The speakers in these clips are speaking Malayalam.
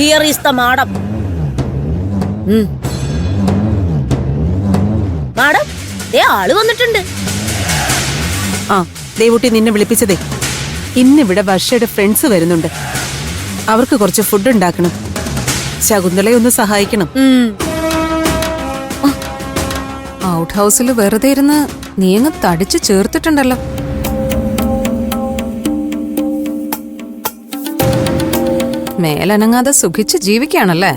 Here is the madam. Madam, ആള് വന്നിട്ടുണ്ട്. ആ, ദേവൂട്ടി നിന്നെ വിളിപ്പിച്ചതേ. ഇന്നിവിടെ വർഷയുടെ ഫ്രണ്ട്സ് വരുന്നുണ്ട്. അവർക്ക് കുറച്ച് ഫുഡ് ഉണ്ടാക്കണം. ശകുന്തളയെ ഒന്ന് സഹായിക്കണം. ഔട്ട് ഹൗസിൽ വെറുതെ ഇരുന്ന് നീ അങ്ങ് തടിച്ചു ചേർത്തിട്ടുണ്ടല്ലോ. മേലനങ്ങാതെ സുഖിച്ച് ജീവിക്കാണല്ലേ?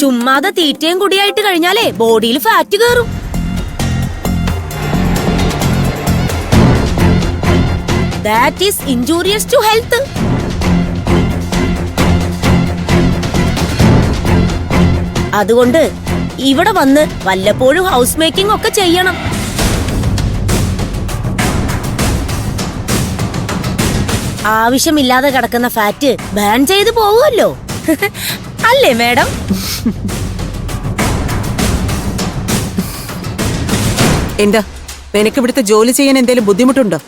ചുമ്മാതെ തീറ്റയും കുടിയായിട്ട് കഴിഞ്ഞാലേ ബോഡിയിൽ ഫാറ്റ് കയറും. That is injurious to health. അതുകൊണ്ട് ഇവിടെ വന്ന് വല്ലപ്പോഴും ഹൗസ് മേക്കിംഗ് ഒക്കെ ചെയ്യണം. ആവശ്യമില്ലാതെ കിടക്കുന്ന ഫാറ്റ് ബാൻ ചെയ്ത് പോവുമല്ലോ. അല്ലേ മാഡം? എന്താ, നിനക്ക് ഇവിടുത്തെ ജോലി ചെയ്യാൻ എന്തെങ്കിലും ബുദ്ധിമുട്ടുണ്ടോ?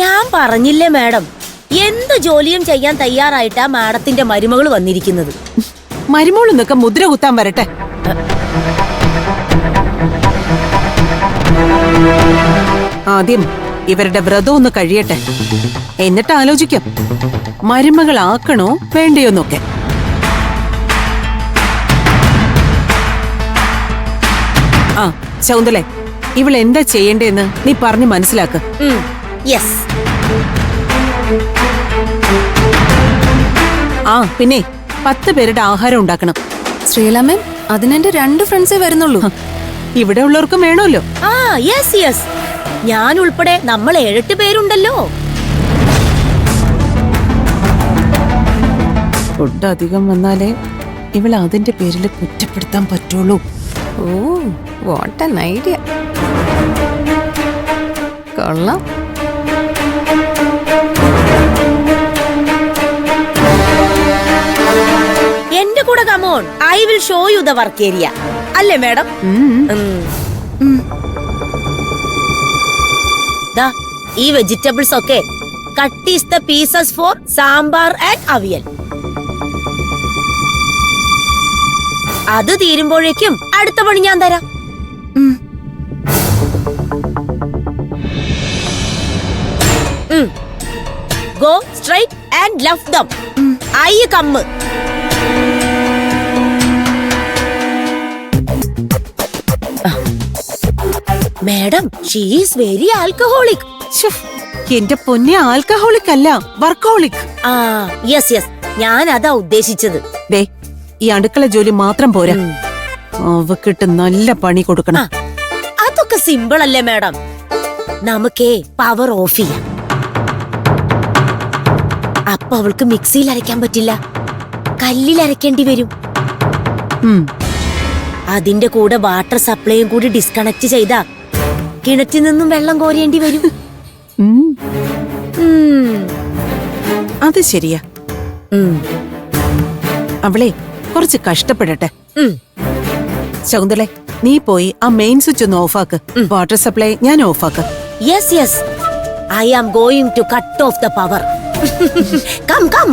ഞാൻ പറഞ്ഞില്ലേ മാഡം, എന്ത് ജോലിയും ചെയ്യാൻ തയ്യാറായിട്ടാ മാഡത്തിന്റെ മരുമകൾ വന്നിരിക്കുന്നത്. മരുമോളെന്നൊക്കെ മുദ്ര കുത്താൻ വരട്ടെ. ആദ്യം ഇവരുടെ വ്രതം ഒന്ന് കഴിയട്ടെ, എന്നിട്ട് ആലോചിക്കാം മരുമകളാക്കണോ വേണ്ടയോന്നൊക്കെ. ആ ശകുന്തളെ, ഇവൾ എന്താ ചെയ്യേണ്ടതെന്ന് നീ പറഞ്ഞു മനസ്സിലാക്ക. യെസ്. ആ പിന്നെ 10 പേരുടെ ആഹാരം ഉണ്ടാക്കണം. ശ്രീലമ്മൻ, അതിനെന്റെ 2 ഫ്രണ്ട്സേ വരുന്നുള്ളൂ. ഇവിടെ ഉള്ളവർക്കും വേണമല്ലോ. ആ യെസ് യെസ്, ഞാൻ ഉൾപ്പെടെ നമ്മൾ 7-8 പേരുണ്ടല്ലോ. ഫുഡ് അധികം വന്നാലേ ഇവൾ അതിന്റെ പേരിൽ കുറ്റപ്പെടുത്താൻ പറ്റുള്ളൂ. ഓ, വാട്ട് ആൻ ഐഡിയ. കൊള്ളാം. എന്റെ കൂടെ come on, I will show you the work area. അല്ലേ മാഡം? ഈ വെജിറ്റബിൾസ് ഒക്കെ cut is the pieces for sambar and avial. അത് തീരുമ്പോഴേക്കും അടുത്ത പണി ഞാൻ തരാം. Go straight and left them. I come. Madam, she is very alcoholic. എന്റെ പൊന്നെ, ആൽക്കഹോളിക് അല്ല, വർക്കഹോളിക്. ആ യെസ് യെസ്, ഞാൻ അതാ ഉദ്ദേശിച്ചത്. ദേ, ഈ അടുക്കള ജോലി മാത്രം പോരാ, അവക്കിട്ട് നല്ല പണി കൊടുക്കണം. അതൊക്കെ സിമ്പിൾ അല്ലേ മാഡം? നമുക്കേ പവർ ഓഫ് ചെയ്യാം. അപ്പൊ അവൾക്ക് മിക്സിയിൽ അരയ്ക്കാൻ പറ്റില്ല, കല്ലിൽ അരയ്ക്കേണ്ടി വരും. അതിന്റെ കൂടെ വാട്ടർ സപ്ലൈയും കൂടി ഡിസ്കണക്ട് ചെയ്താ കിണറ്റിൽ നിന്നും വെള്ളം കോരേണ്ടി വരും. അത് ശരിയാ. അവളെ കുറച്ച് കഷ്ടപ്പെടട്ടെ. ശകുന്തളെ, നീ പോയി ആ മെയിൻ സ്വിച്ച് ഒന്ന് ഓഫാക്ക്. വാട്ടർ സപ്ലൈ ഞാൻ ഓഫാക്ക്. Yes yes, I am going to cut off the power. Come come.